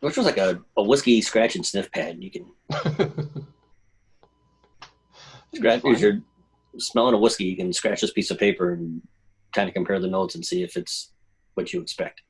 which was like a whiskey scratch and sniff pad. You can scratch as you're smelling a whiskey. You can scratch this piece of paper and kind of compare the notes and see if it's what you expect.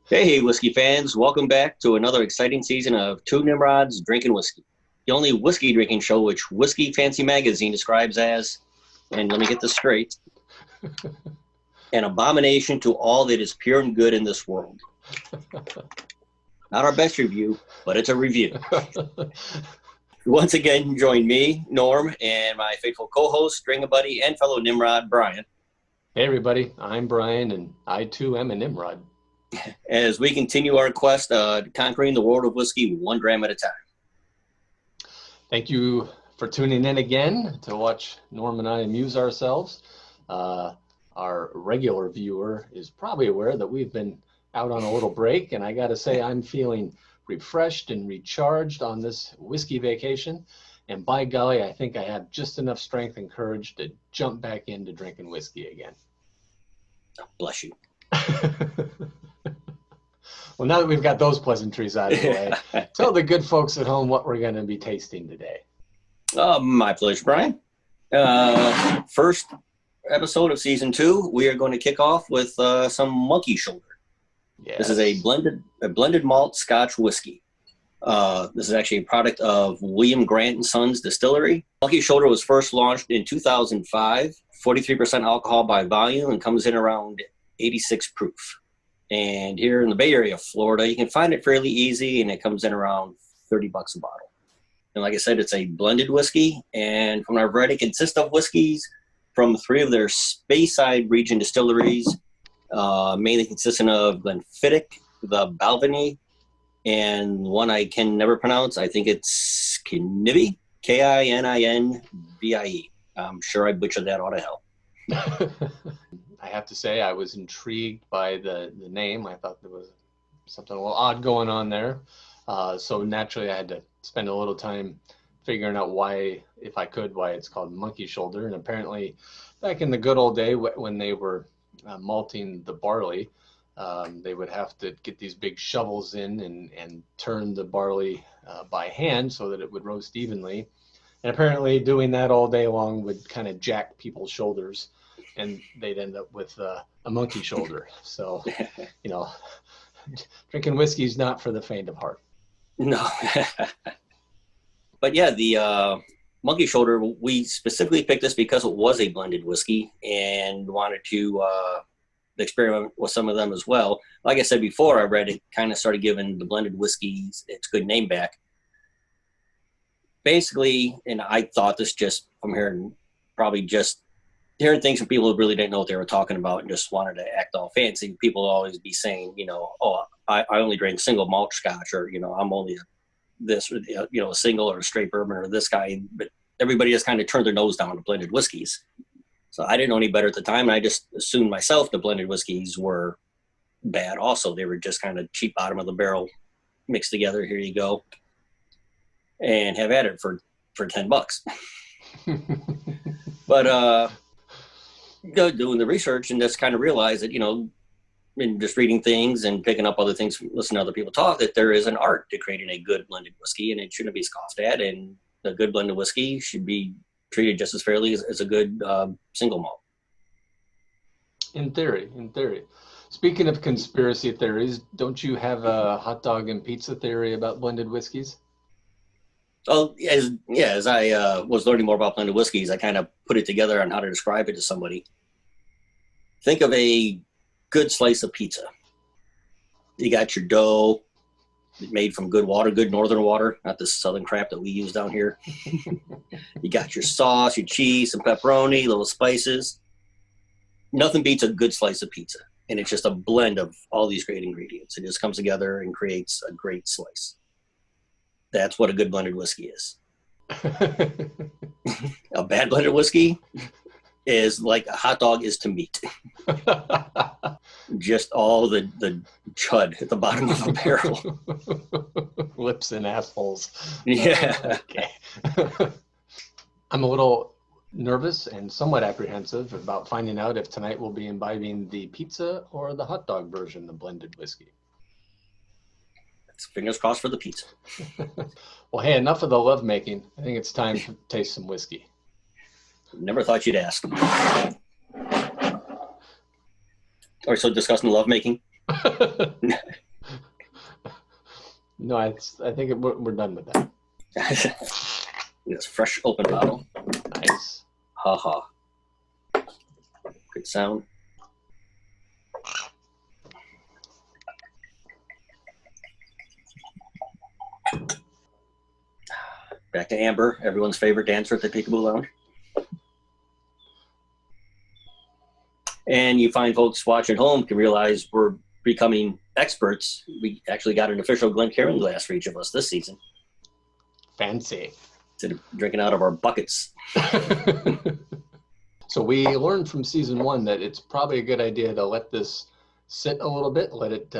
Hey, whiskey fans, welcome back to another exciting season of Two Nimrods Drinking Whiskey, the only whiskey drinking show which Whiskey Fancy Magazine describes as, and let me get this straight, an abomination to all that is pure and good in this world. Not our best review, but it's a review. Once again, join me, Norm, and my faithful co-host, drinking buddy, and fellow Nimrod, Brian. Hey everybody, I'm Brian, and I too am a Nimrod. As we continue our quest conquering the world of whiskey 1 gram at a time. Thank you for tuning in again to watch Norm and I amuse ourselves. Our regular viewer is probably aware that we've been out on a little break, and I got to say I'm feeling refreshed and recharged on this whiskey vacation. And by golly, I think I have just enough strength and courage to jump back into drinking whiskey again. Oh, bless you. Well, now that we've got those pleasantries out of the way, tell the good folks at home what we're going to be tasting today. My pleasure, Brian. First episode of season 2, we are going to kick off with some Monkey Shoulder. Yes. This is a blended malt Scotch whiskey. This is actually a product of William Grant & Sons Distillery. Monkey Shoulder was first launched in 2005, 43% alcohol by volume, and comes in around 86 proof. And here in the Bay Area of Florida, you can find it fairly easy, and it comes in around $30 a bottle. And like I said, it's a blended whiskey, and from what I've read, it consists of whiskeys from 3 of their Speyside region distilleries, mainly consisting of Glenfiddich, the Balvenie, and one I can never pronounce. I think it's Kininvie, Kininvie. I'm sure I butchered that out of hell. I have to say I was intrigued by the name. I thought there was something a little odd going on there. So naturally I had to spend a little time figuring out why, if I could, why it's called Monkey Shoulder. And apparently back in the good old day when they were malting the barley, they would have to get these big shovels in and turn the barley by hand so that it would roast evenly. And apparently doing that all day long would kind of jack people's shoulders, and they'd end up with a monkey shoulder. So, drinking whiskey is not for the faint of heart. No. But yeah, the Monkey Shoulder, we specifically picked this because it was a blended whiskey and wanted to experiment with some of them as well. Like I said before, I read it kind of started giving the blended whiskeys its good name back. Basically, and I thought this just from hearing things from people who really didn't know what they were talking about and just wanted to act all fancy. People will always be saying, I only drink single malt Scotch, or, I'm only this, or, a single or a straight bourbon or this guy. But everybody just kind of turned their nose down to blended whiskeys. So I didn't know any better at the time, and I just assumed myself the blended whiskeys were bad also. They were just kind of cheap bottom of the barrel mixed together. Here you go. And have at it for $10. But doing the research and just kind of realize that, in just reading things and picking up other things, listening to other people talk, that there is an art to creating a good blended whiskey, and it shouldn't be scoffed at. And a good blended whiskey should be treated just as fairly as a good single malt. In theory. Speaking of conspiracy theories, don't you have a hot dog and pizza theory about blended whiskeys? Oh, as I was learning more about blended whiskeys, I kind of put it together on how to describe it to somebody. Think of a good slice of pizza. You got your dough made from good water, good northern water, not this southern crap that we use down here. You got your sauce, your cheese, some pepperoni, little spices. Nothing beats a good slice of pizza. And it's just a blend of all these great ingredients. It just comes together and creates a great slice. That's what a good blended whiskey is. A bad blended whiskey is like a hot dog is to meat. Just all the chud at the bottom of the barrel. Lips and assholes. Yeah. Okay. I'm a little nervous and somewhat apprehensive about finding out if tonight we'll be imbibing the pizza or the hot dog version of blended whiskey. Fingers crossed for the pizza. Well, hey, enough of the lovemaking. I think it's time to taste some whiskey. Never thought you'd ask. Or so discussing lovemaking. No, I think we're done with that. Yes, fresh open bottle. Nice. Ha ha. Good sound. Back to Amber, everyone's favorite dancer at the Peekaboo Lounge. And you find folks watching home can realize we're becoming experts. We actually got an official Glencairn glass for each of us this season. Fancy. Instead of drinking out of our buckets. So we learned from season 1 that it's probably a good idea to let this sit a little bit, let it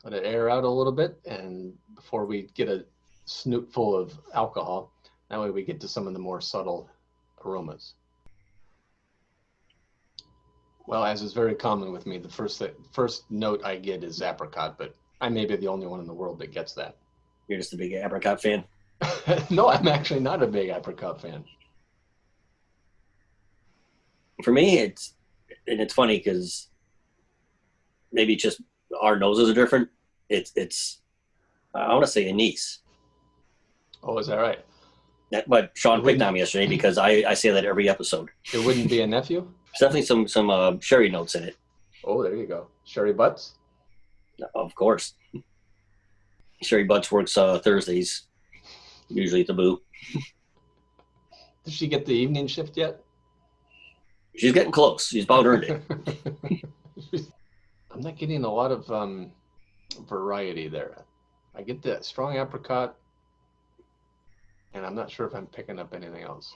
air out a little bit, and before we get a snoot full of alcohol, that way we get to some of the more subtle aromas. Well, as is very common with me, the first note I get is apricot, but I may be the only one in the world that gets that. You're just a big apricot fan? No, I'm actually not a big apricot fan. For me, it's funny because maybe just our noses are different. It's I want to say anise. Oh, is that right? But Sean picked on me yesterday because I say that every episode. It wouldn't be a nephew? There's definitely some sherry notes in it. Oh, there you go. Sherry Butts? Of course. Sherry Butts works Thursdays, usually at the Boo. Did she get the evening shift yet? She's getting close. She's about earned it. I'm not getting a lot of variety there. I get that strong apricot, and I'm not sure if I'm picking up anything else.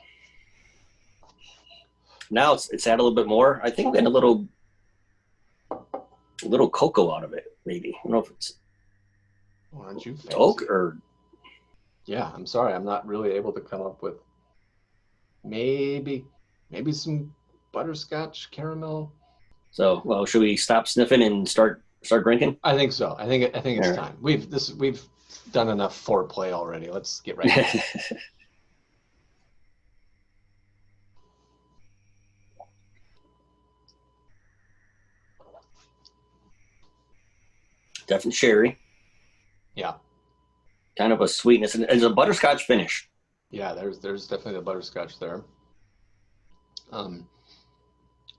Now it's had a little bit more. I think we had a little cocoa out of it, maybe. I don't know if it's Aren't you fancy? oak or... Yeah, I'm sorry. I'm not really able to come up with maybe some butterscotch caramel. So, well, should we stop sniffing and start drinking? I think so. I think it's time. We've done enough foreplay already. Let's get right to it. Definitely sherry. Yeah. Kind of a sweetness, and it's a butterscotch finish. Yeah, there's definitely the butterscotch there.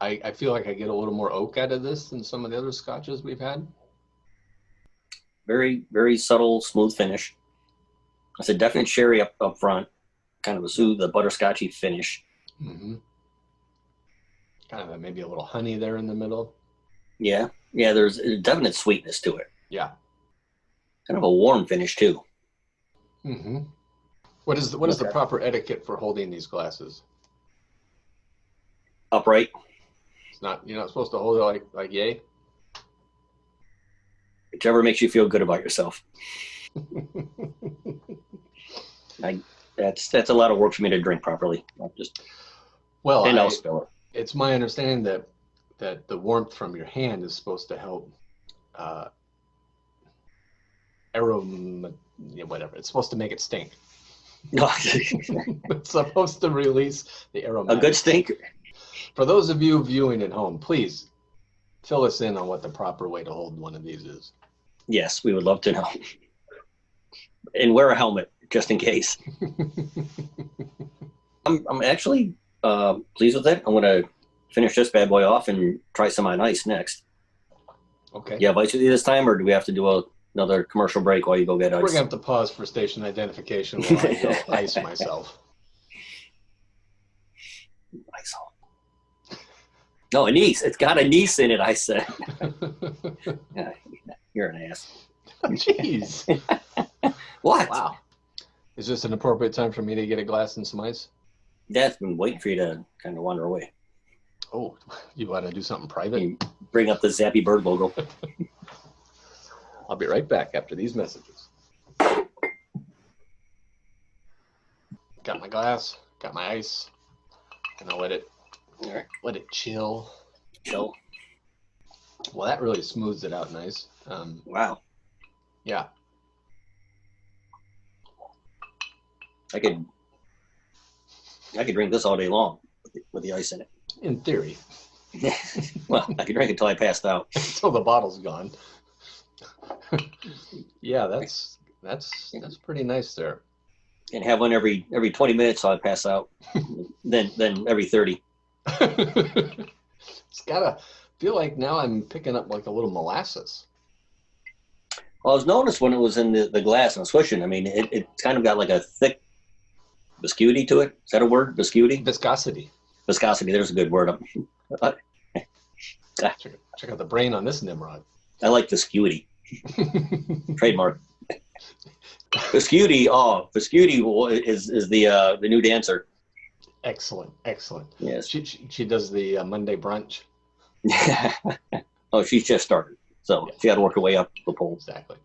I feel like I get a little more oak out of this than some of the other scotches we've had. Very, very subtle, smooth finish. It's a definite sherry up front. Kind of the butterscotchy finish. Mm-hmm. Kind of maybe a little honey there in the middle. Yeah, there's a definite sweetness to it. Yeah. Kind of a warm finish too. Mm-hmm. What is the proper etiquette for holding these glasses? Upright. You're not supposed to hold it like yay. Whichever makes you feel good about yourself. That's a lot of work for me to drink properly. I'll spill it. It's my understanding that the warmth from your hand is supposed to help aroma, whatever. It's supposed to make it stink. It's supposed to release the aroma. A good stink. For those of you viewing at home, please fill us in on what the proper way to hold one of these is. Yes, we would love to know. And wear a helmet just in case. I'm actually pleased with it. I'm going to finish this bad boy off and try some on ice next. Okay. You have ice with you this time, or do we have to do another commercial break while you go get ice? We're going to have to pause for station identification while I go ice myself. Ice. No, anise. It's got anise in it, I said. Yeah, you're an ass. Jeez. What? Wow. Is this an appropriate time for me to get a glass and some ice? Dad's been waiting for you to kind of wander away. Oh, you want to do something private? You bring up the Zappy Bird logo. I'll be right back after these messages. Got my glass, got my ice. Gonna let it chill. Chill. Well, that really smooths it out nice. Wow. Yeah. I could drink this all day long with the ice in it. In theory. Well, I could drink it until I passed out. Until the bottle's gone. Yeah, that's pretty nice there. And have one every 20 minutes so I pass out. then every 30. It's gotta feel like now I'm picking up like a little molasses. Well, I was noticed when it was in the glass and I was swishing. I mean, it kind of got like a thick viscosity to it. Is that a word? Viscosity? Viscosity. Viscosity. There's a good word. Check out the brain on this Nimrod. I like viscosity. Trademark. Viscosity. Oh, viscosity is the new dancer. Excellent. Yes. She does the Monday brunch. Oh, she's just started, so she had to work her way up the pole. Exactly.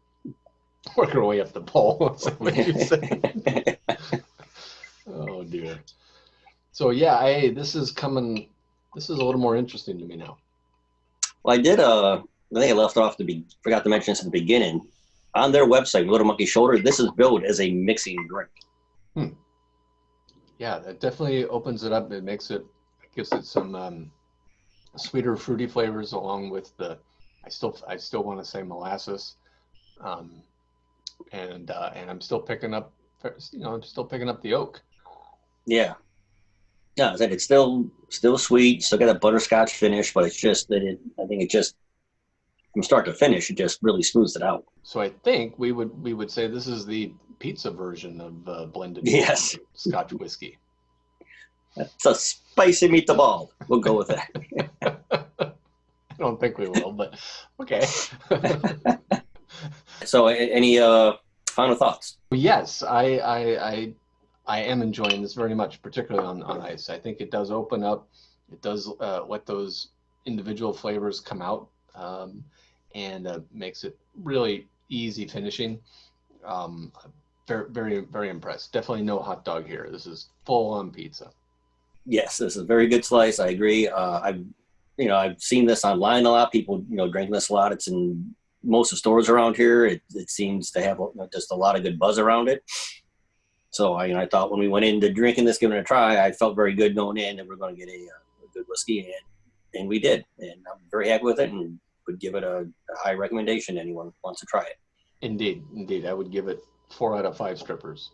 Work her way up the pole. What you say? Oh dear. So yeah, this is a little more interesting to me now. Well, I did. I think I left off forgot to mention this at the beginning. On their website, Little Monkey Shoulder, this is billed as a mixing drink. Yeah, that definitely opens it up. It gives it some sweeter, fruity flavors along with I still want to say molasses, and I'm still picking up, the oak. Yeah. No, it's still sweet. Still got that butterscotch finish, but it's just that I think it just from start to finish, it just really smooths it out. So I think we would say this is the pizza version of blended Scotch whiskey. It's a spicy meatball. We'll go with that. I don't think we will, but okay. So, any final thoughts? Yes, I am enjoying this very much, particularly on ice. I think it does open up. It does let those individual flavors come out, and makes it really easy finishing. Very, very, very impressed. Definitely no hot dog here. This is full on pizza. Yes, this is a very good slice. I agree. I've seen this online a lot. People, drinking this a lot. It's in most of the stores around here. It seems to have just a lot of good buzz around it. So I thought when we went into drinking this, giving it a try, I felt very good going in that we're going to get a good whiskey, and we did. And I'm very happy with it, and would give it a high recommendation to anyone who wants to try it. Indeed, I would give it 4 out of 5 strippers.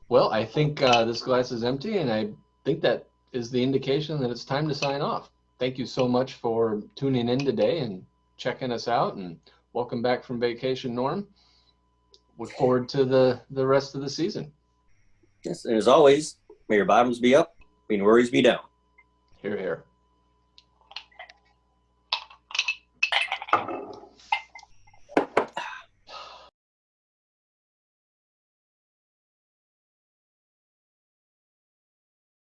Well, I think this glass is empty, and I think that is the indication that it's time to sign off. Thank you so much for tuning in today and checking us out, and welcome back from vacation, Norm. Look forward to the rest of the season. Yes, and as always, may your bottoms be up, may your worries be down. Hear, hear.